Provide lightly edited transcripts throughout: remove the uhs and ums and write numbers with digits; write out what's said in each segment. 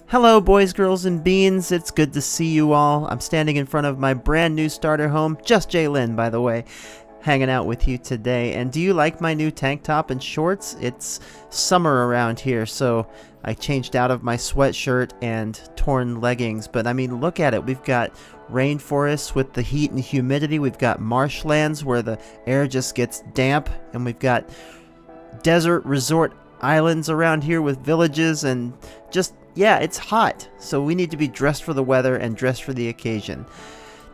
Hello boys, girls, and beans. It's good to see you all. I'm standing in front of my brand new starter home, just Jaelynn by the way, hanging out with you today. And do you like my new tank top and shorts? It's summer around here, so I changed out of my sweatshirt and torn leggings. But I mean, look at it. We've got rainforests with the heat and humidity. We've got marshlands where the air just gets damp. And we've got desert resort islands around here with villages and just, yeah, it's hot. So we need to be dressed for the weather and dressed for the occasion.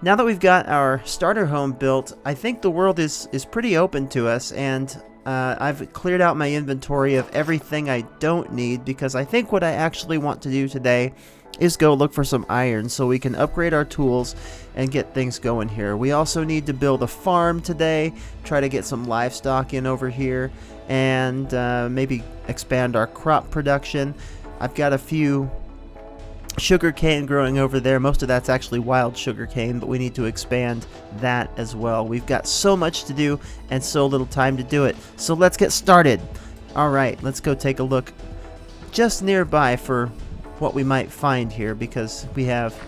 Now that we've got our starter home built, I think the world is pretty open to us, and I've cleared out my inventory of everything I don't need, because I think what I actually want to do today is go look for some iron so we can upgrade our tools and get things going here. We also need to build a farm today, try to get some livestock in over here, and maybe expand our crop production. I've got a few sugar cane growing over there. Most of that's actually wild sugar cane, but we need to expand that as well. We've got so much to do and so little time to do it. So let's get started. Alright, let's go take a look just nearby for what we might find here, because we have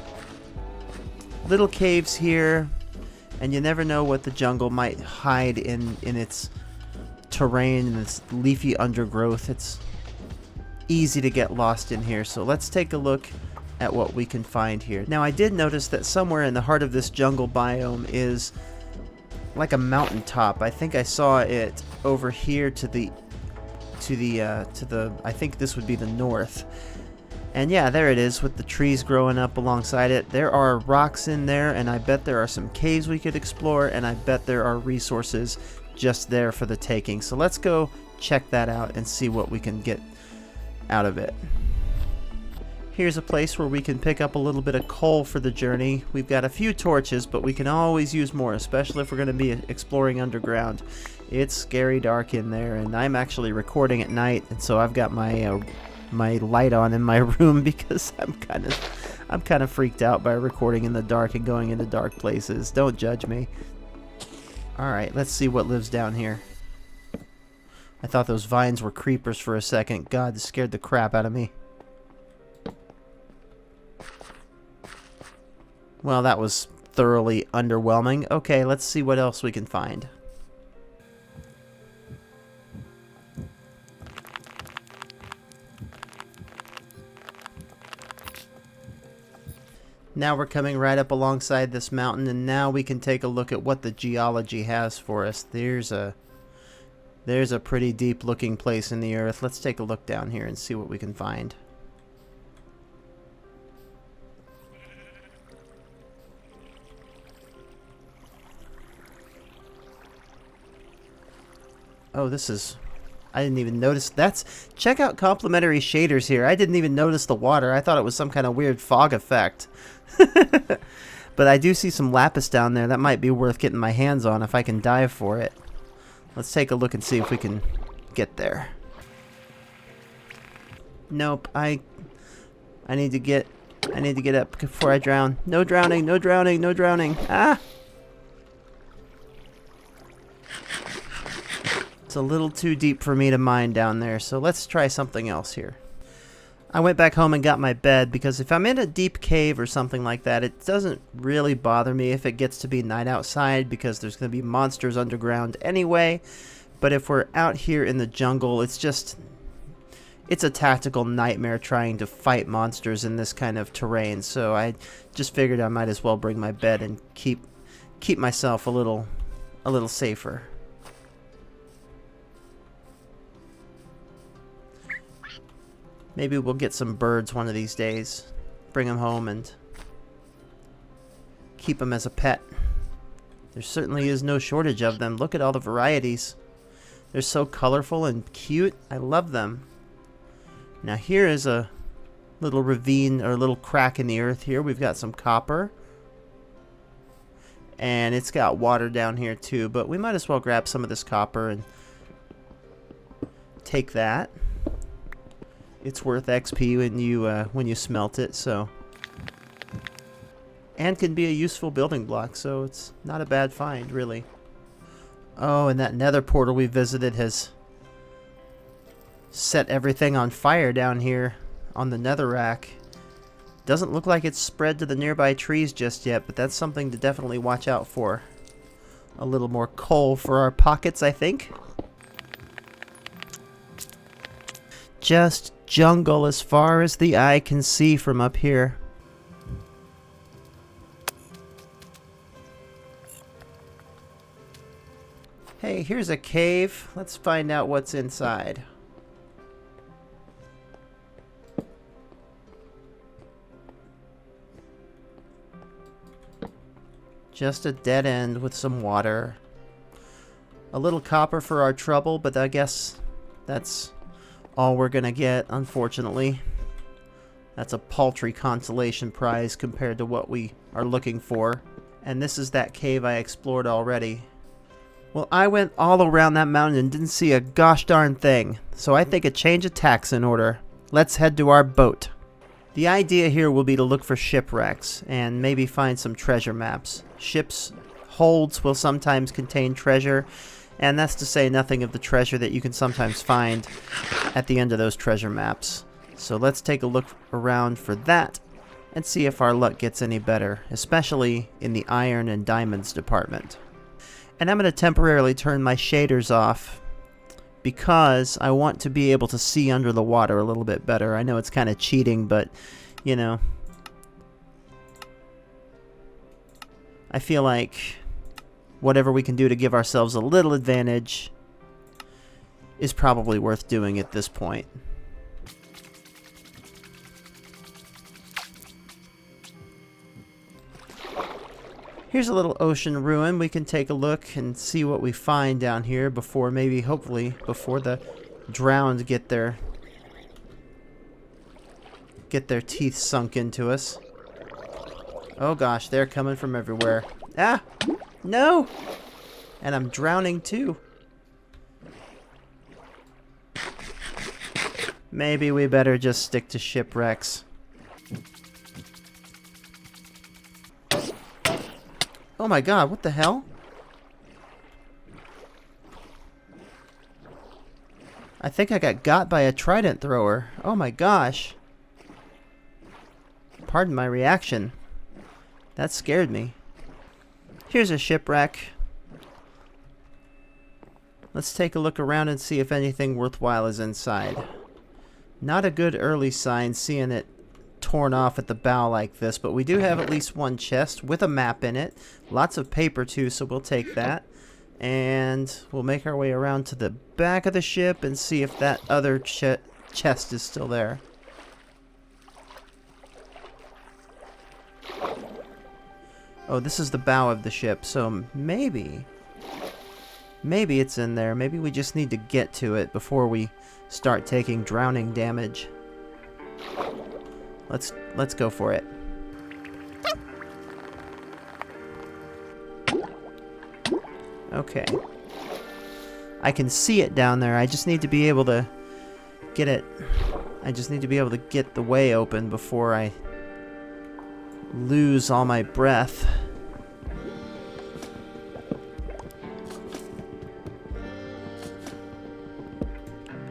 little caves here, and you never know what the jungle might hide in its terrain and its leafy undergrowth. It's easy to get lost in here, so let's take a look at what we can find here. Now, I did notice that somewhere in the heart of this jungle biome is like a mountaintop. I think I saw it over here to the I think this would be the north. And yeah, there it is with the trees growing up alongside it. There are rocks in there, and I bet there are some caves we could explore, and I bet there are resources just there for the taking. So let's go check that out and see what we can get out of it. Here's a place where we can pick up a little bit of coal for the journey. We've got a few torches, but we can always use more, especially if we're going to be exploring underground. It's scary dark in there, and I'm actually recording at night, and so I've got my my light on in my room because I'm kind of freaked out by recording in the dark and going into dark places. Don't judge me. Alright, let's see what lives down here. I thought those vines were creepers for a second. God, this scared the crap out of me. Well, that was thoroughly underwhelming. Okay, let's see what else we can find. Now we're coming right up alongside this mountain, and now we can take a look at what the geology has for us. There's a pretty deep looking place in the earth. Let's take a look down here and see what we can find. Oh, this is... I didn't even notice. Check out complementary shaders here. I didn't even notice the water. I thought it was some kind of weird fog effect. But I do see some lapis down there. That might be worth getting my hands on if I can dive for it. Let's take a look and see if we can get there. Nope. I need to get up before I drown. No drowning, no drowning, no drowning. Ah! It's a little too deep for me to mine down there, so let's try something else here. I went back home and got my bed, because if I'm in a deep cave or something like that, it doesn't really bother me if it gets to be night outside, because there's going to be monsters underground anyway. But if we're out here in the jungle, it's a tactical nightmare trying to fight monsters in this kind of terrain. So I just figured I might as well bring my bed and keep myself a little safer. Maybe we'll get some birds one of these days, bring them home and keep them as a pet. There certainly is no shortage of them. Look at all the varieties. They're so colorful and cute. I love them. Now here is a little ravine, or a little crack in the earth here. We've got some copper. And it's got water down here too, but we might as well grab some of this copper and take that. It's worth XP when you smelt it, so. And can be a useful building block, so it's not a bad find, really. Oh, and that nether portal we visited has set everything on fire down here on the netherrack. Doesn't look like it's spread to the nearby trees just yet, but that's something to definitely watch out for. A little more coal for our pockets, I think. Just jungle as far as the eye can see from up here. Hey, here's a cave. Let's find out what's inside. Just a dead end with some water. A little copper for our trouble, but I guess that's all we're gonna get, unfortunately. That's a paltry consolation prize compared to what we are looking for. And this is that cave I explored already. Well, I went all around that mountain and didn't see a gosh darn thing, so I think a change of tack's in order. Let's head to our boat. The idea here will be to look for shipwrecks and maybe find some treasure maps. Ships' holds will sometimes contain treasure, and that's to say nothing of the treasure that you can sometimes find at the end of those treasure maps. So let's take a look around for that and see if our luck gets any better, especially in the iron and diamonds department. And I'm going to temporarily turn my shaders off because I want to be able to see under the water a little bit better. I know it's kind of cheating, but, you know, I feel like whatever we can do to give ourselves a little advantage is probably worth doing at this point. Here's a little ocean ruin. We can take a look and see what we find down here before, maybe, hopefully, before the drowned get their teeth sunk into us. Oh gosh, they're coming from everywhere. Ah! No! And I'm drowning too. Maybe we better just stick to shipwrecks. Oh my god, what the hell? I think I got by a trident thrower. Oh my gosh. Pardon my reaction. That scared me. Here's a shipwreck. Let's take a look around and see if anything worthwhile is inside. Not a good early sign seeing it torn off at the bow like this, but we do have at least one chest with a map in it. Lots of paper too, so we'll take that. And we'll make our way around to the back of the ship and see if that other chest is still there. Oh, this is the bow of the ship, so maybe it's in there. Maybe we just need to get to it before we start taking drowning damage. Let's go for it. Okay. I can see it down there. I just need to be able to get it. I just need to be able to get the way open before I lose all my breath.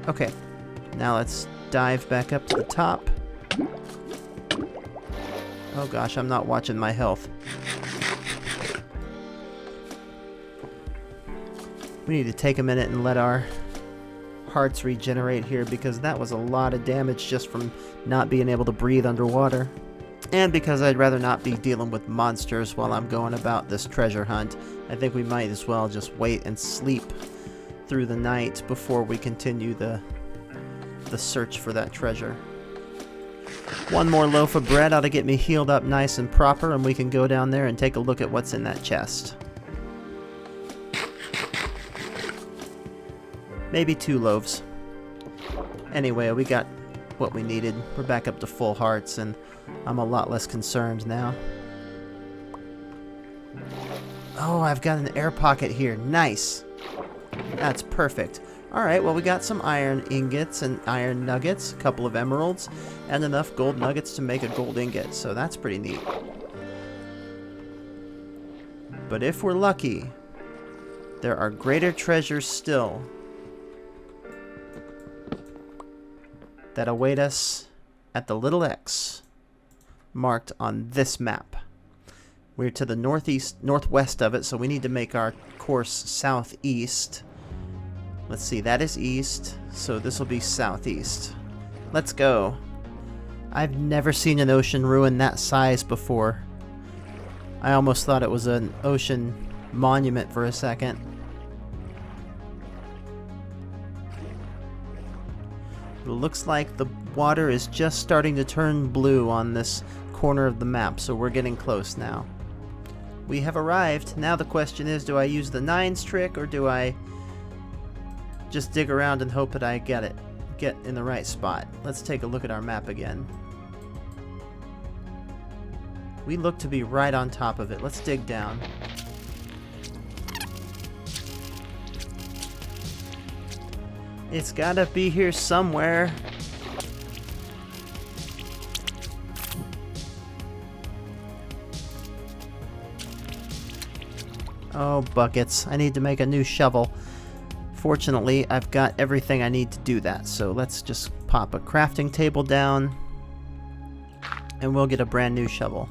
Okay. Now let's dive back up to the top. Oh gosh, I'm not watching my health. We need to take a minute and let our hearts regenerate here because that was a lot of damage just from not being able to breathe underwater. And because I'd rather not be dealing with monsters while I'm going about this treasure hunt, I think we might as well just wait and sleep through the night before we continue the search for that treasure. One more loaf of bread ought to get me healed up nice and proper, and we can go down there and take a look at what's in that chest. Maybe 2 loaves. Anyway, we got what we needed. We're back up to full hearts, and I'm a lot less concerned now. Oh, I've got an air pocket here. Nice. That's perfect. Alright, well we got some iron ingots and iron nuggets, a couple of emeralds, and enough gold nuggets to make a gold ingot, so that's pretty neat. But if we're lucky, there are greater treasures still that await us at the Little X marked on this map. We're to the northwest of it, so we need to make our course southeast. Let's see, that is east, so this will be southeast. Let's go. I've never seen an ocean ruin that size before. I almost thought it was an ocean monument for a second. It looks like the water is just starting to turn blue on this corner of the map, so we're getting close now. We have arrived. Now the question is, do I use the nines trick, or do I just dig around and hope that I get in the right spot? Let's take a look at our map again. We look to be right on top of it. Let's dig down. It's gotta be here somewhere. Oh, buckets. I need to make a new shovel. Fortunately, I've got everything I need to do that, so let's just pop a crafting table down, and we'll get a brand new shovel.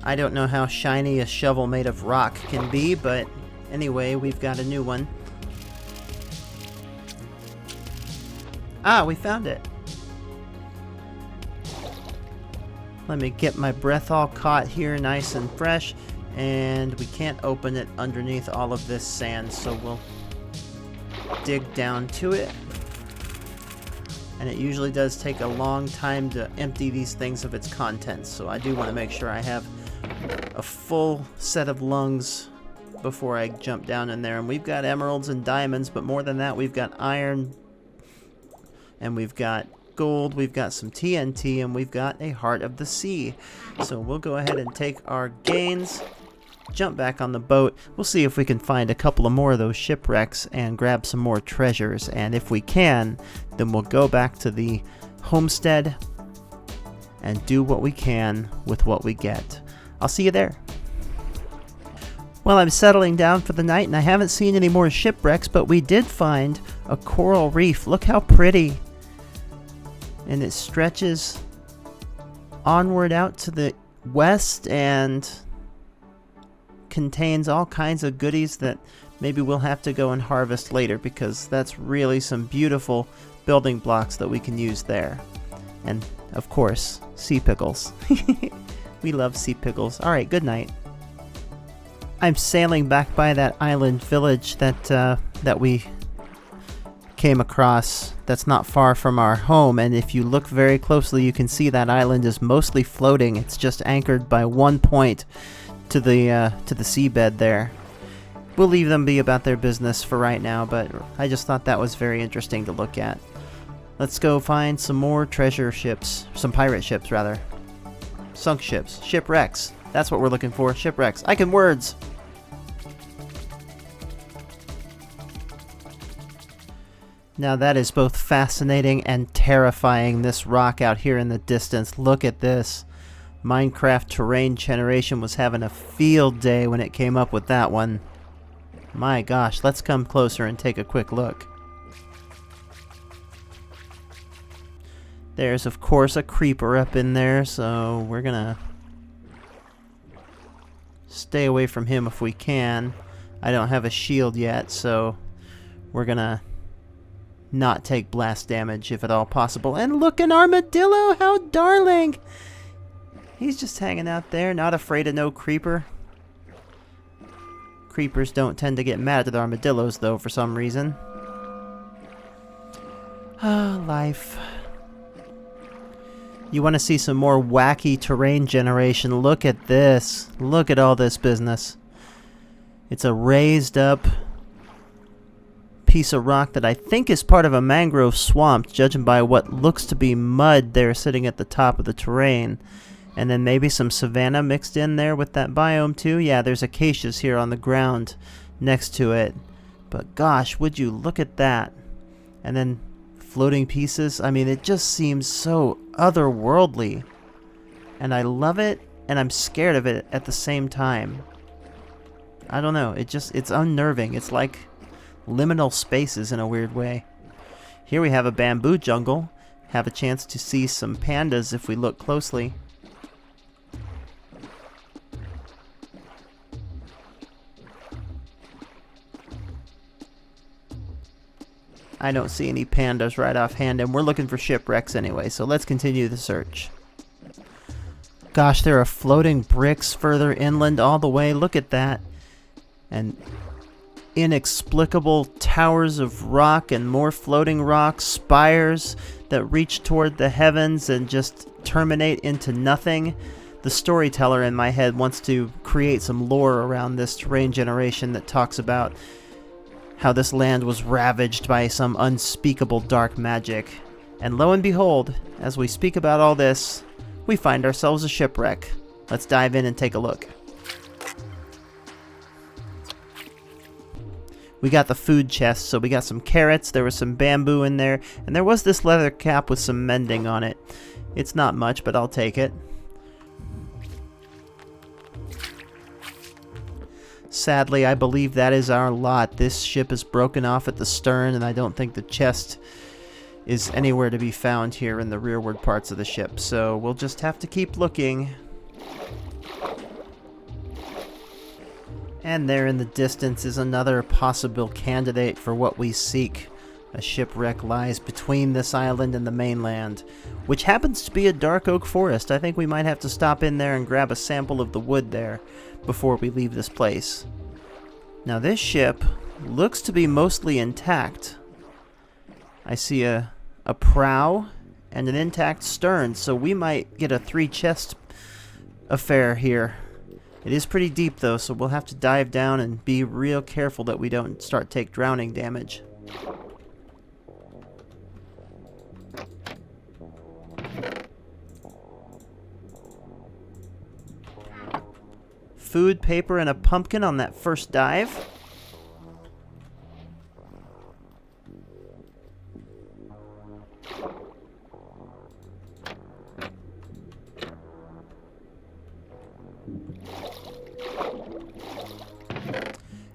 I don't know how shiny a shovel made of rock can be, but anyway, we've got a new one. Ah, we found it. Let me get my breath all caught here nice and fresh, and we can't open it underneath all of this sand, so we'll dig down to it. And it usually does take a long time to empty these things of its contents, so I do want to make sure I have a full set of lungs before I jump down in there. And we've got emeralds and diamonds, but more than that, we've got iron, and we've got gold, we've got some TNT, and we've got a heart of the sea. So we'll go ahead and take our gains, jump back on the boat. We'll see if we can find a couple of more of those shipwrecks and grab some more treasures, and if we can, then we'll go back to the homestead and do what we can with what we get. I'll see you there. Well, I'm settling down for the night, and I haven't seen any more shipwrecks, but we did find a coral reef. Look how pretty. And it stretches onward out to the west and contains all kinds of goodies that maybe we'll have to go and harvest later, because that's really some beautiful building blocks that we can use there. And, of course, sea pickles. We love sea pickles. Alright, good night. I'm sailing back by that island village that we came across that's not far from our home, and if you look very closely you can see that island is mostly floating. It's just anchored by one point to the seabed there. We'll leave them be about their business for right now, but I just thought that was very interesting to look at. Let's go find some more treasure ships, some pirate ships rather. Sunk ships, shipwrecks. That's what we're looking for, shipwrecks. I can words! Now that is both fascinating and terrifying, this rock out here in the distance. Look at this. Minecraft Terrain Generation was having a field day when it came up with that one. My gosh, let's come closer and take a quick look. There's of course a creeper up in there, so we're gonna stay away from him if we can. I don't have a shield yet, so we're gonna not take blast damage if at all possible. And look, an armadillo! How darling! He's just hanging out there, not afraid of no creeper. Creepers don't tend to get mad at armadillos, though, for some reason. Ah, life. You want to see some more wacky terrain generation? Look at this. Look at all this business. It's a raised up piece of rock that I think is part of a mangrove swamp, judging by what looks to be mud there sitting at the top of the terrain. And then maybe some savanna mixed in there with that biome too. Yeah, there's acacias here on the ground next to it. But gosh, would you look at that. And then floating pieces. I mean, it just seems so otherworldly. And I love it, and I'm scared of it at the same time. I don't know, it's unnerving. It's like liminal spaces in a weird way. Here we have a bamboo jungle. Have a chance to see some pandas if we look closely. I don't see any pandas right offhand, and we're looking for shipwrecks anyway, so let's continue the search. Gosh, there are floating bricks further inland all the way. Look at that. And inexplicable towers of rock and more floating rock, spires that reach toward the heavens and just terminate into nothing. The storyteller in my head wants to create some lore around this terrain generation that talks about how this land was ravaged by some unspeakable dark magic. And lo and behold, as we speak about all this, we find ourselves a shipwreck. Let's dive in and take a look. We got the food chest, so we got some carrots, there was some bamboo in there, and there was this leather cap with some mending on it. It's not much, but I'll take it. Sadly, I believe that is our lot. This ship is broken off at the stern, and I don't think the chest is anywhere to be found here in the rearward parts of the ship, so we'll just have to keep looking. And there in the distance is another possible candidate for what we seek. A shipwreck lies between this island and the mainland, which happens to be a dark oak forest. I think we might have to stop in there and grab a sample of the wood there before we leave this place. Now this ship looks to be mostly intact. I see a prow and an intact stern, so we might get a 3-chest affair here. It is pretty deep though, so we'll have to dive down and be real careful that we don't take drowning damage. Food, paper, and a pumpkin on that first dive.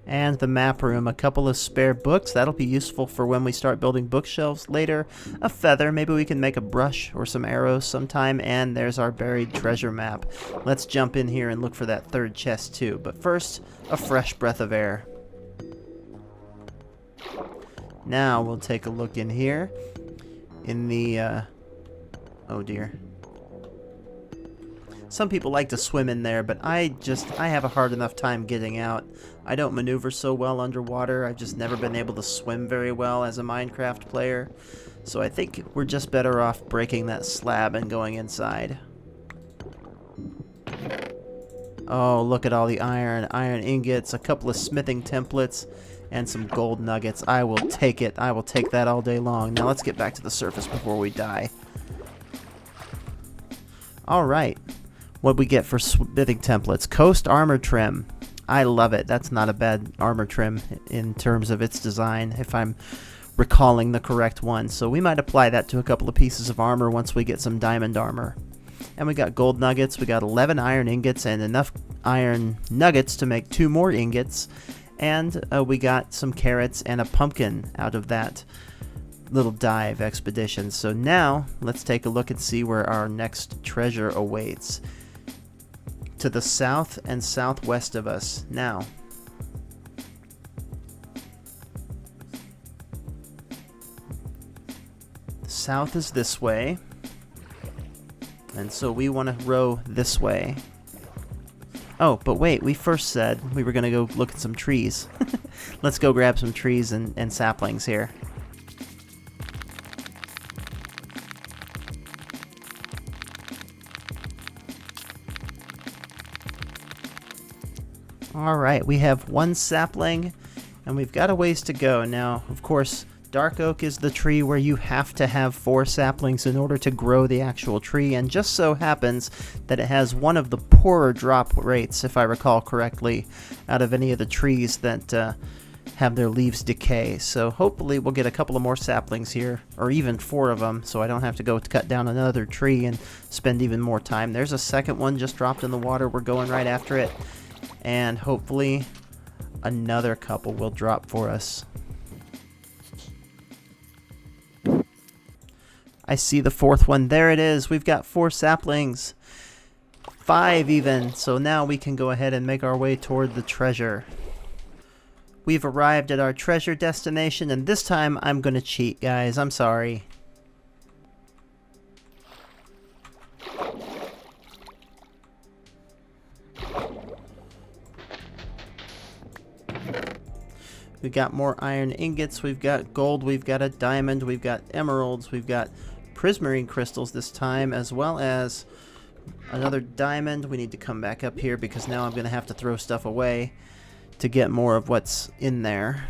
And the map room, a couple of spare books. That'll be useful for when we start building bookshelves later. A feather, maybe we can make a brush or some arrows sometime. And there's our buried treasure map. Let's jump in here and look for that 3rd chest too. But first, a fresh breath of air. Now we'll take a look in here. In the, oh dear. Some people like to swim in there, but I have a hard enough time getting out. I don't maneuver so well underwater. I've just never been able to swim very well as a Minecraft player. So I think we're just better off breaking that slab and going inside. Oh, look at all the iron ingots, a couple of smithing templates, and some gold nuggets. I will take it. I will take that all day long. Now let's get back to the surface before we die. Alright. What we get for smithing templates? Coast armor trim. I love it. That's not a bad armor trim in terms of its design, if I'm recalling the correct one. So we might apply that to a couple of pieces of armor once we get some diamond armor. And we got gold nuggets. We got 11 iron ingots and enough iron nuggets to make 2 more ingots. And we got some carrots and a pumpkin out of that little dive expedition. So now let's take a look and see where our next treasure awaits. To the south and southwest of us. Now, the south is this way, and so we want to row this way. Oh, but wait, we first said we were going to go look at some trees. Let's go grab some trees and saplings here. Alright, we have 1 sapling, and we've got a ways to go. Now, of course, dark oak is the tree where you have to have 4 saplings in order to grow the actual tree, and just so happens that it has one of the poorer drop rates, if I recall correctly, out of any of the trees that have their leaves decay. So hopefully we'll get a couple of more saplings here, or even 4 of them, so I don't have to go cut down another tree and spend even more time. There's a second one just dropped in the water. We're going right after it. And hopefully another couple will drop for us. I see the 4th one. There it is. We've got 4 saplings. 5 even. So now we can go ahead and make our way toward the treasure. We've arrived at our treasure destination, and this time I'm gonna cheat, guys. I'm sorry. We've got more iron ingots, we've got gold, we've got a diamond, we've got emeralds, we've got prismarine crystals this time, as well as another diamond. We need to come back up here because now I'm going to have to throw stuff away to get more of what's in there.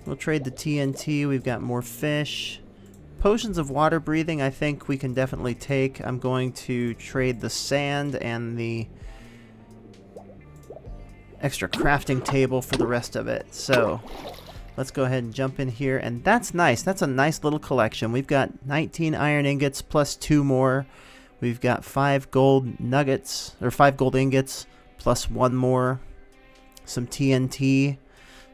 We'll trade the TNT, we've got more fish. Potions of water breathing I think we can definitely take. I'm going to trade the sand and the extra crafting table for the rest of it. So let's go ahead and jump in here, and that's nice. That's a nice little collection. We've got 19 iron ingots plus 2 more. We've got 5 gold nuggets, or 5 gold ingots plus 1 more. Some TNT,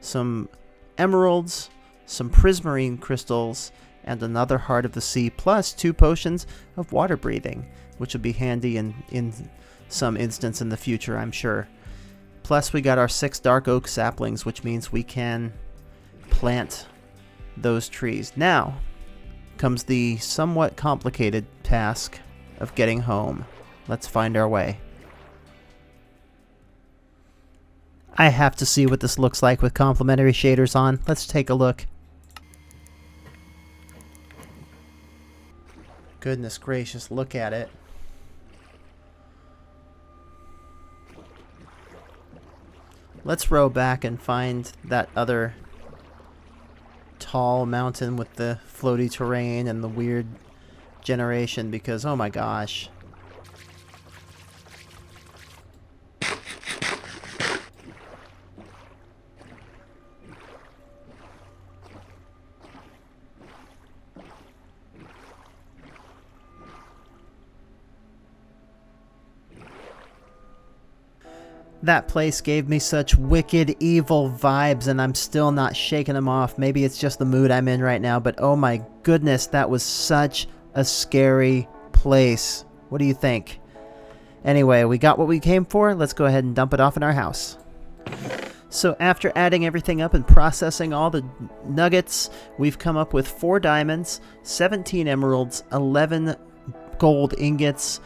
some emeralds, some prismarine crystals, and another heart of the sea, plus 2 potions of water breathing, which will be handy in some instance in the future, I'm sure. Plus we got our 6 dark oak saplings, which means we can plant those trees. Now comes the somewhat complicated task of getting home. Let's find our way. I have to see what this looks like with complementary shaders on. Let's take a look. Goodness gracious, look at it. Let's row back and find that other tall mountain with the floaty terrain and the weird generation, because oh my gosh. That place gave me such wicked, evil vibes, and I'm still not shaking them off. Maybe it's just the mood I'm in right now, but oh my goodness, that was such a scary place. What do you think? Anyway, we got what we came for. Let's go ahead and dump it off in our house. So after adding everything up and processing all the nuggets, we've come up with 4 diamonds, 17 emeralds, 11 gold ingots,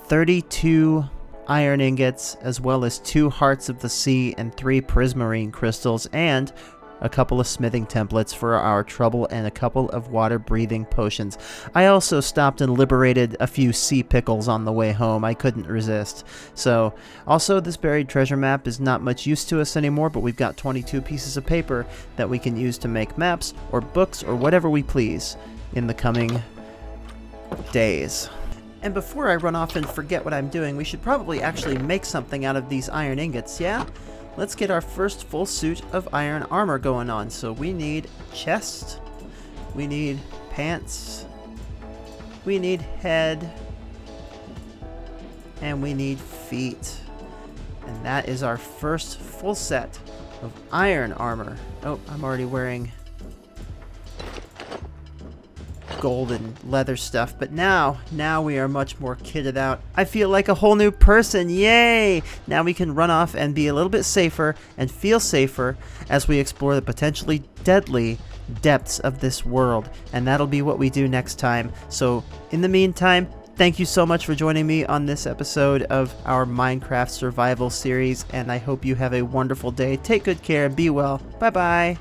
32 iron ingots, as well as 2 hearts of the sea and 3 prismarine crystals, and a couple of smithing templates for our trouble and a couple of water breathing potions. I also stopped and liberated a few sea pickles on the way home. I couldn't resist. So also this buried treasure map is not much use to us anymore, but we've got 22 pieces of paper that we can use to make maps or books or whatever we please in the coming days. And before I run off and forget what I'm doing, we should probably actually make something out of these iron ingots, yeah? Let's get our first full suit of iron armor going on. So we need chest, we need pants, we need head, and we need feet. And that is our first full set of iron armor. Oh, I'm already wearing golden leather stuff, but now we are much more kitted out. I feel like a whole new person. Yay! Now we can run off and be a little bit safer and feel safer as we explore the potentially deadly depths of this world, and that'll be what we do next time. So in the meantime, thank you so much for joining me on this episode of our Minecraft survival series, and I hope you have a wonderful day. Take good care and be well. Bye bye.